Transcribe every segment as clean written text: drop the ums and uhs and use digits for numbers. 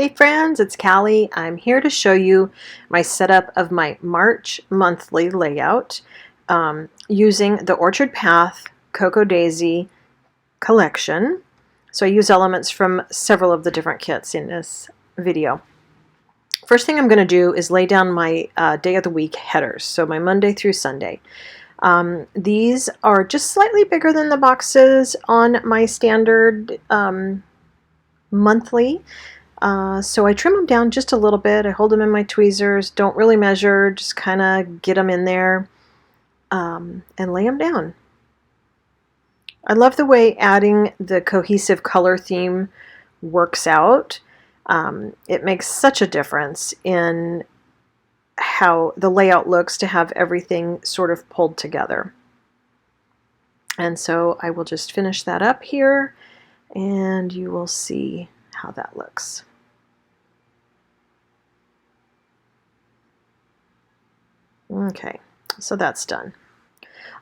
Hey friends, it's Callie. I'm here to show you my setup of my March monthly layout using the Orchard Path Cocoa Daisy collection. So I use elements from several of the different kits in this video. First thing I'm going to do is lay down my day of the week headers, so my Monday through Sunday. These are just slightly bigger than the boxes on my standard monthly. So I trim them down just a little bit. I hold them in my tweezers, don't really measure, just kind of get them in there and lay them down. I love the way adding the cohesive color theme works out. It makes such a difference in how the layout looks to have everything sort of pulled together. And so I will just finish that up here and you will see how that looks. Okay, so that's done.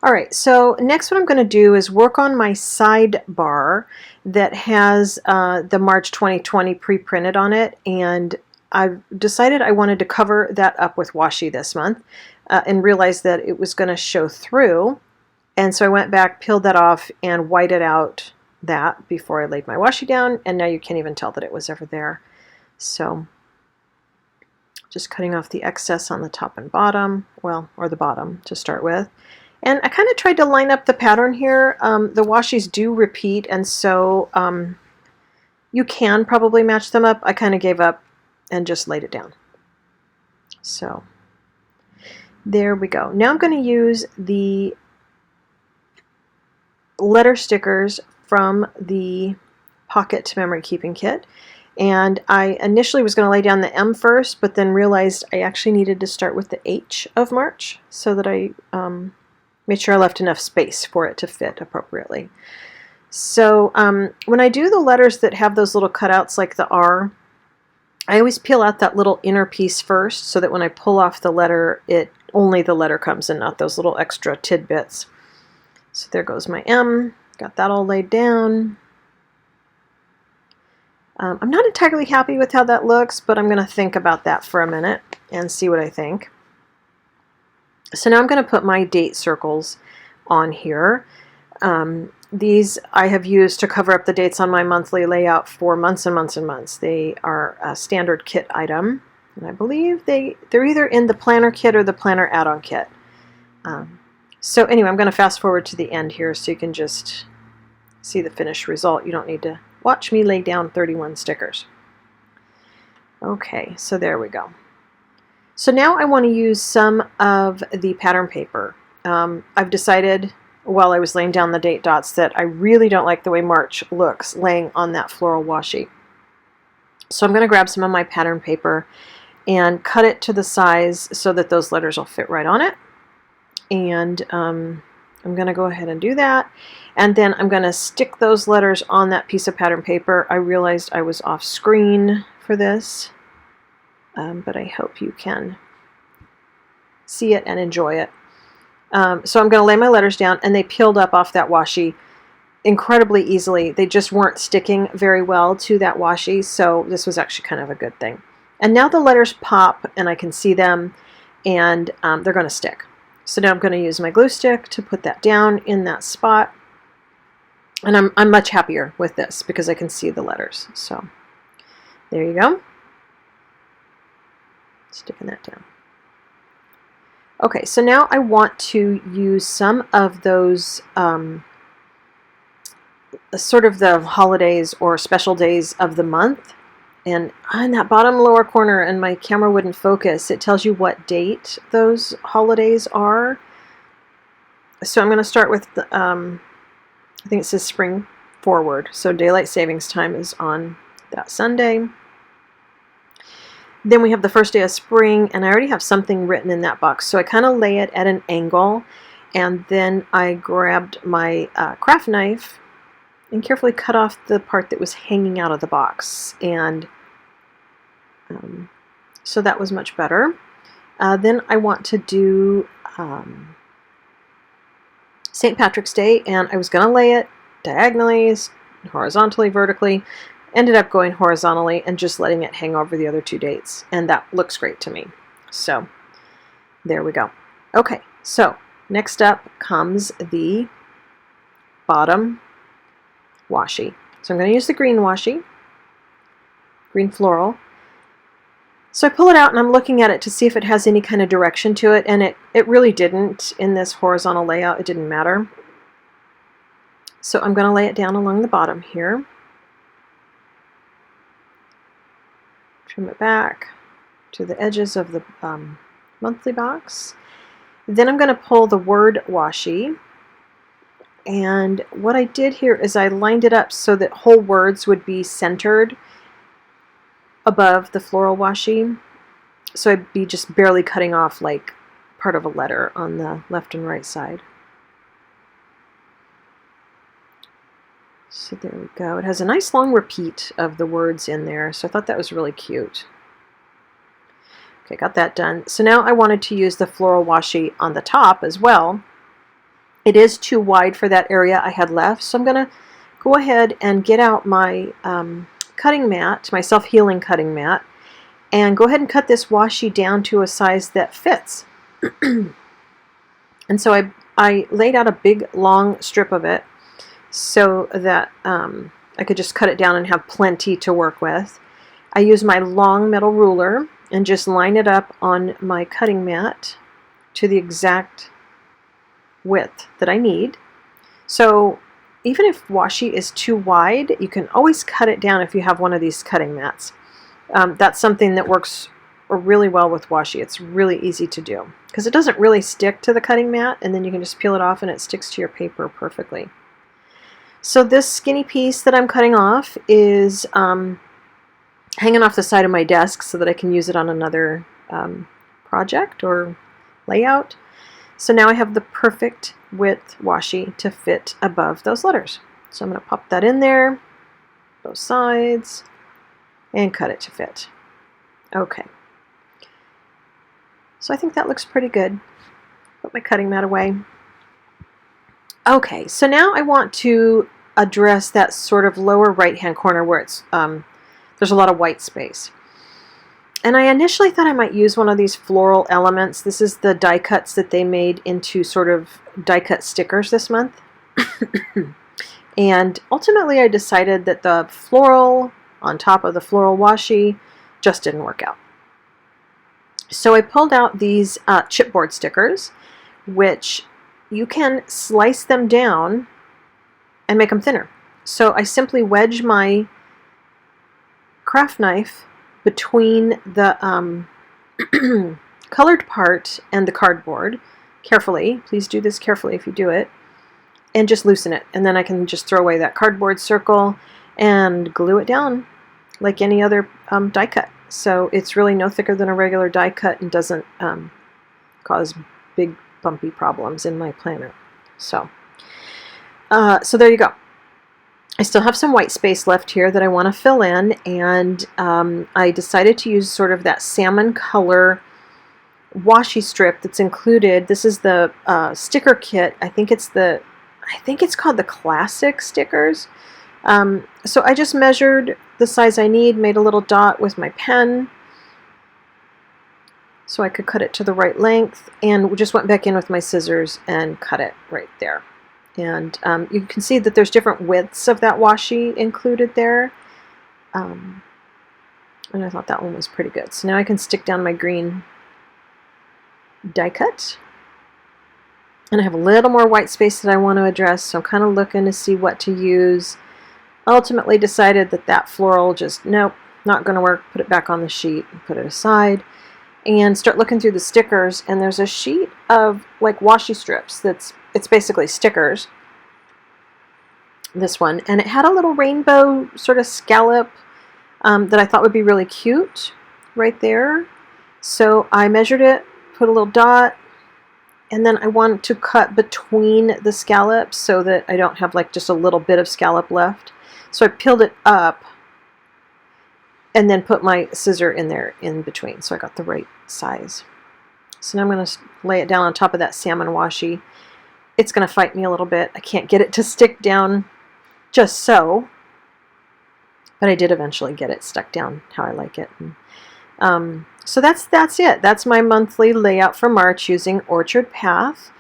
All right, so next what I'm going to do is work on my sidebar that has the March 2020 pre-printed on it, and I've decided I wanted to cover that up with washi this month and realized that it was going to show through, and so I went back, peeled that off, and whited out that before I laid my washi down, and now you can't even tell that it was ever there. So just cutting off the excess on the top and bottom, well, or the bottom to start with. And I kind of tried to line up the pattern here. The washis do repeat, and so you can probably match them up. I kind of gave up and just laid it down. So there we go. Now I'm going to use the letter stickers from the Pocket Memory Keeping Kit. And I initially was going to lay down the M first, but then realized I actually needed to start with the H of March so that I made sure I left enough space for it to fit appropriately. So when I do the letters that have those little cutouts like the R, I always peel out that little inner piece first so that when I pull off the letter, only the letter comes in, not those little extra tidbits. So there goes my M. Got that all laid down. I'm not entirely happy with how that looks, but I'm going to think about that for a minute and see what I think. So now I'm going to put my date circles on here. These I have used to cover up the dates on my monthly layout for months and months and months. They are a standard kit item, and I believe they're either in the planner kit or the planner add-on kit. So anyway, I'm going to fast forward to the end here so you can just see the finished result. You don't need to watch me lay down 31 stickers. Okay, so there we go. So now I want to use some of the pattern paper. I've decided while I was laying down the date dots that I really don't like the way March looks laying on that floral washi. So I'm going to grab some of my pattern paper and cut it to the size so that those letters will fit right on it. And I'm going to go ahead and do that. And then I'm going to stick those letters on that piece of pattern paper. I realized I was off screen for this, but I hope you can see it and enjoy it. So I'm going to lay my letters down, and they peeled up off that washi incredibly easily. They just weren't sticking very well to that washi, so this was actually kind of a good thing. And now the letters pop, and I can see them, and they're going to stick. So now I'm going to use my glue stick to put that down in that spot. And I'm much happier with this because I can see the letters. So there you go. Sticking that down. Okay, so now I want to use some of those sort of the holidays or special days of the month. And on that bottom lower corner, and my camera wouldn't focus, it tells you what date those holidays are. So I'm going to start with the, I think it says spring forward. So daylight savings time is on that Sunday. Then we have the first day of spring, and I already have something written in that box. So I kind of lay it at an angle, and then I grabbed my craft knife and carefully cut off the part that was hanging out of the box. And so that was much better. Then I want to do St. Patrick's Day, and I was going to lay it diagonally, horizontally, vertically. ended up going horizontally and just letting it hang over the other two dates, and that looks great to me. So there we go. Okay, so next up comes the bottom washi. So I'm going to use the green washi, green floral. So I pull it out and I'm looking at it to see if it has any kind of direction to it, and it really didn't in this horizontal layout. It didn't matter. So I'm going to lay it down along the bottom here. Trim it back to the edges of the monthly box. Then I'm going to pull the word washi, and what I did here is I lined it up so that whole words would be centered above the floral washi, so I'd be just barely cutting off like part of a letter on the left and right side. So there we go. It has a nice long repeat of the words in there, so I thought that was really cute. Okay, got that done. So now I wanted to use the floral washi on the top as well. It is too wide for that area I had left, so I'm going to go ahead and get out my cutting mat, my self-healing cutting mat, and go ahead and cut this washi down to a size that fits. And so I laid out a big long strip of it so that I could just cut it down and have plenty to work with. I use my long metal ruler and just line it up on my cutting mat to the exact width that I need. So even if washi is too wide, you can always cut it down if you have one of these cutting mats. That's something that works really well with washi. It's really easy to do because it doesn't really stick to the cutting mat, and then you can just peel it off and it sticks to your paper perfectly. So this skinny piece that I'm cutting off is hanging off the side of my desk so that I can use it on another project or layout. So now I have the perfect width washi to fit above those letters. So I'm going to pop that in there, both sides, and cut it to fit. Okay. So I think that looks pretty good. Put my cutting mat away. Okay, so now I want to address that sort of lower right-hand corner where it's there's a lot of white space. And I initially thought I might use one of these floral elements. This is the die cuts that they made into sort of die cut stickers this month. And ultimately I decided that the floral on top of the floral washi just didn't work out. So I pulled out these chipboard stickers, which you can slice them down and make them thinner. So I simply wedge my craft knife between the colored part and the cardboard carefully. Please do this carefully if you do it, and just loosen it, and then I can just throw away that cardboard circle and glue it down like any other die cut. So it's really no thicker than a regular die cut and doesn't cause big bumpy problems in my planner. So there you go. I still have some white space left here that I want to fill in, and I decided to use sort of that salmon color washi strip that's included. This is the sticker kit. I think it's called the classic stickers. So I just measured the size I need, made a little dot with my pen so I could cut it to the right length, and just went back in with my scissors and cut it right there. And you can see that there's different widths of that washi included there. And I thought that one was pretty good. So now I can stick down my green die cut. And I have a little more white space that I want to address, so I'm kind of looking to see what to use. Ultimately decided that floral just, nope, not going to work. Put it back on the sheet and put it aside. And start looking through the stickers, and there's a sheet of like washi strips it's basically stickers, this one, and it had a little rainbow sort of scallop that I thought would be really cute right there. So I measured it, put a little dot, and then I want to cut between the scallops so that I don't have like just a little bit of scallop left. So I peeled it up and then put my scissor in there in between, so I got the right size. So now I'm going to lay it down on top of that salmon washi. It's going to fight me a little bit. I can't get it to stick down just so. but I did eventually get it stuck down how I like it. And, so that's it. That's my monthly layout for March using Orchard Path.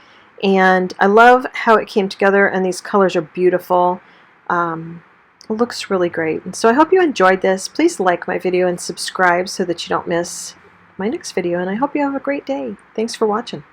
And I love how it came together, and these colors are beautiful. It looks really great. And so I hope you enjoyed this. Please like my video and subscribe so that you don't miss my next video. And I hope you have a great day. Thanks for watching.